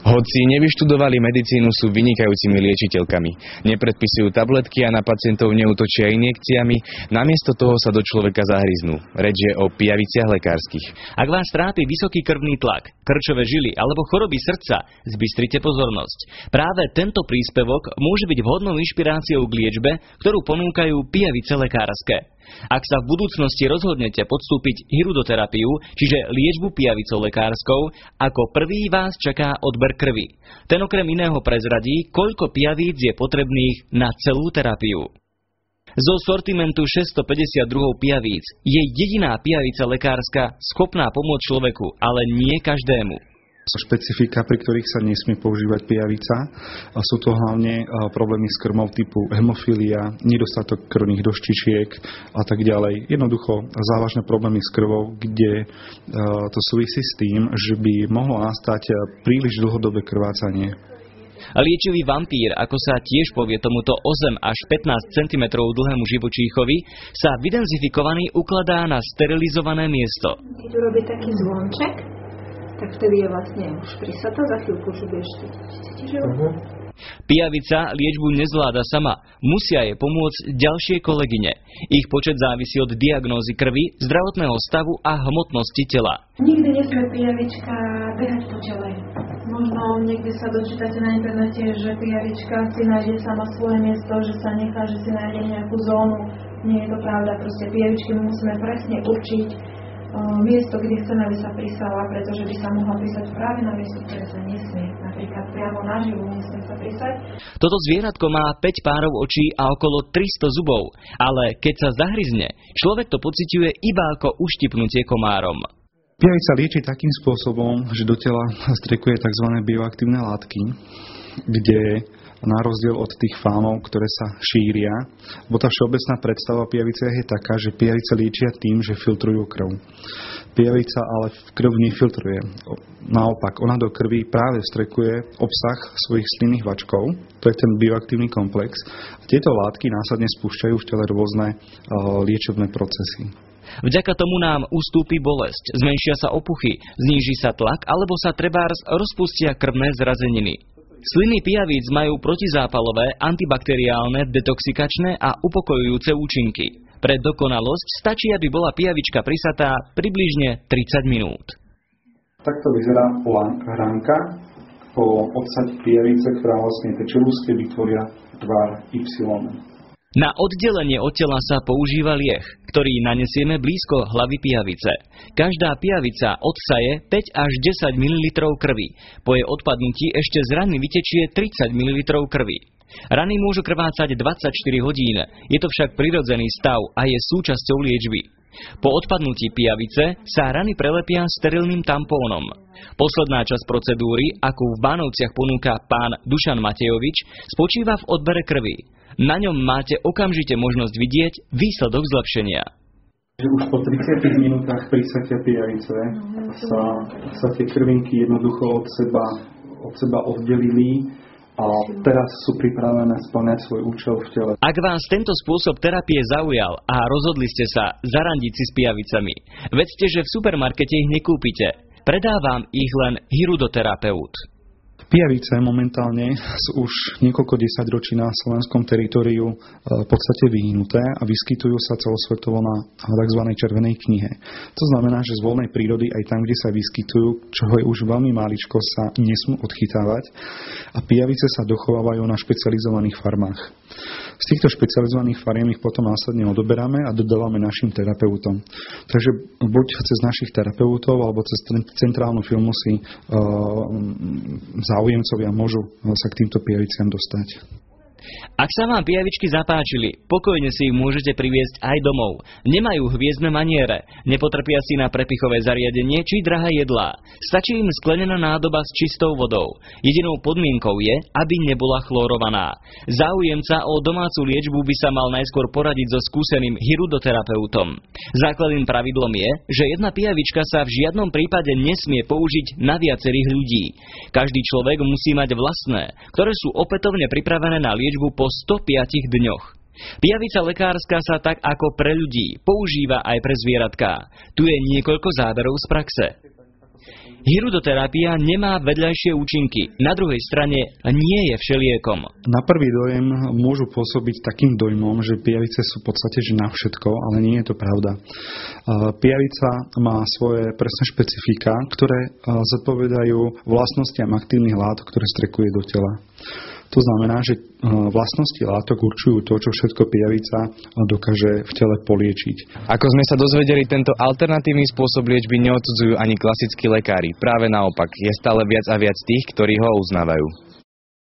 Hoci nevyštudovali medicínu, sú vynikajúcimi liečiteľkami. Nepredpisujú tabletky a na pacientov neútočia injekciami, namiesto toho sa do človeka zahryznú. Reč je o pijaviciach lekárskych. Ak vás trápi vysoký krvný tlak, krčové žily alebo choroby srdca, zbystrite pozornosť. Práve tento príspevok môže byť vhodnou inšpiráciou k liečbe, ktorú ponúkajú pijavice lekárske. Ak sa v budúcnosti rozhodnete podstúpiť hirudoterapiu, čiže liečbu pijavicou lekárskou, ako prvý vás čaká odber krvi. Ten okrem iného prezradí, koľko pijavíc je potrebných na celú terapiu. Zo sortimentu 652 pijavíc je jediná pijavica lekárska schopná pomôcť človeku, ale nie každému. Sú špecifika, pri ktorých sa nesmie používať pijavica. A sú to hlavne problémy s krvou typu hemofília, nedostatok krvných doštičiek a tak ďalej. Jednoducho závažné problémy s krvou, kde to súvisí s tým, že by mohlo nastať príliš dlhodobé krvácanie. Liečivý vampír, ako sa tiež povie tomuto 8 až 15 cm dlhému živočíchovi, sa vydenzifikovaný ukladá na sterilizované miesto. Keď urobí taký zvonček, tak vtedy je vlastne už prisata, za chvíľku už budeš cítiť, že Pijavica liečbu nezvláda sama, musia jej pomôcť ďalšie kolegyne. Ich počet závisí od diagnózy krvi, zdravotného stavu a hmotnosti tela. Nikdy nesmie pijavička behať po tele. Možno niekde sa dočítate na internete, že pijavička si nájde sama svoje miesto, že sa nechá, že si nájde nejakú zónu. Nie je to pravda, proste pijavičky musíme presne určiť miesto, kde chceme, aby sa prisala, pretože by sa mohla prisať práve na miesto, ktoré sa nesmie. Napríklad priamo na živu nesmie sa prisať. Toto zvieratko má 5 párov očí a okolo 300 zubov, ale keď sa zahryzne, človek to pociťuje iba ako uštipnutie komárom. Pijavica lieči takým spôsobom, že do tela strekuje tzv. Bioaktívne látky, kde na rozdiel od tých fánov, ktoré sa šíria, bo tá všeobecná predstava o pijaviciach je taká, že pijavice liečia tým, že filtrujú krv. Pijavica ale krv nefiltruje. Naopak, ona do krvi práve vstrekuje obsah svojich slinných vačkov, to je ten bioaktívny komplex. A tieto látky následne spúšťajú v tele rôzne liečebné procesy. Vďaka tomu nám ustúpi bolesť, zmenšia sa opuchy, zníži sa tlak alebo sa trebárs rozpustia krvné zrazeniny. Sliny pijavíc majú protizápalové, antibakteriálne, detoxikačné a upokojujúce účinky. Pre dokonalosť stačí, aby bola pijavička prisatá približne 30 minút. Takto vyzerá ránka po obsade pijavice, ktorá vlastne tie čelústky vytvoria tvar Y. Na oddelenie od tela sa používa lieh, ktorý nanesieme blízko hlavy pijavice. Každá pijavica odsaje 5 až 10 ml krvi. Po jej odpadnutí ešte z rany vytečie 30 ml krvi. Rany môžu krvácať 24 hodín, je to však prirodzený stav a je súčasťou liečby. Po odpadnutí pijavice sa rany prelepia sterilným tampónom. Posledná časť procedúry, akú v Bánovciach ponúka pán Dušan Matejovič, spočíva v odbere krvi. Na ňom máte okamžite možnosť vidieť výsledok zlepšenia. Už po 30 minútach prisatia pijavice sa tie krvinky jednoducho od seba oddelili a teraz sú pripravené spĺňať svoj účel v tele. Ak vás tento spôsob terapie zaujal a rozhodli ste sa zarandiť si s pijavicami, vedzte, že v supermarkete ich nekúpite. Predávam ich len hirudoterapeut. Pijavice momentálne sú už niekoľko desaťročí na slovenskom teritóriu v podstate vyhnuté a vyskytujú sa celosvetovo na tzv. Červenej knihe. To znamená, že z voľnej prírody aj tam, kde sa vyskytujú, čoho je už veľmi máličko, sa nesmú odchytávať a pijavice sa dochovávajú na špecializovaných farmách. Z týchto špecializovaných fariem ich potom následne odoberáme a dodávame našim terapeutom. Takže buď cez našich terapeutov alebo cez centrálnu firmu si záujemcovia môžu sa k týmto pijaviciam dostať. Ak sa vám pijavičky zapáčili, pokojne si ich môžete priviesť aj domov. Nemajú hviezdne maniere, nepotrpia si na prepichové zariadenie či drahé jedlá. Stačí im sklenená nádoba s čistou vodou. Jedinou podmienkou je, aby nebola chlorovaná. Záujemca o domácu liečbu by sa mal najskôr poradiť so skúseným hirudoterapeutom. Základným pravidlom je, že jedna pijavička sa v žiadnom prípade nesmie použiť na viacerých ľudí. Každý človek musí mať vlastné, ktoré sú opätovne pripravené na liečbu po 105 dňoch. Pijavica lekárska sa tak ako pre ľudí používa aj pre zvieratká. Tu je niekoľko záberov z praxe. Hirudoterapia nemá vedľajšie účinky, na druhej strane nie je všeliekom. Na prvý dojem môžu pôsobiť takým dojmom, že pijavice sú v podstate že na všetko, ale nie je to pravda. Pijavica má svoje presné špecifika, ktoré zodpovedajú vlastnostiam aktívnych látok, ktoré strekuje do tela. To znamená, že vlastnosti látok určujú to, čo všetko pijavica dokáže v tele poliečiť. Ako sme sa dozvedeli, tento alternatívny spôsob liečby neodsudzujú ani klasickí lekári. Práve naopak, je stále viac a viac tých, ktorí ho uznávajú.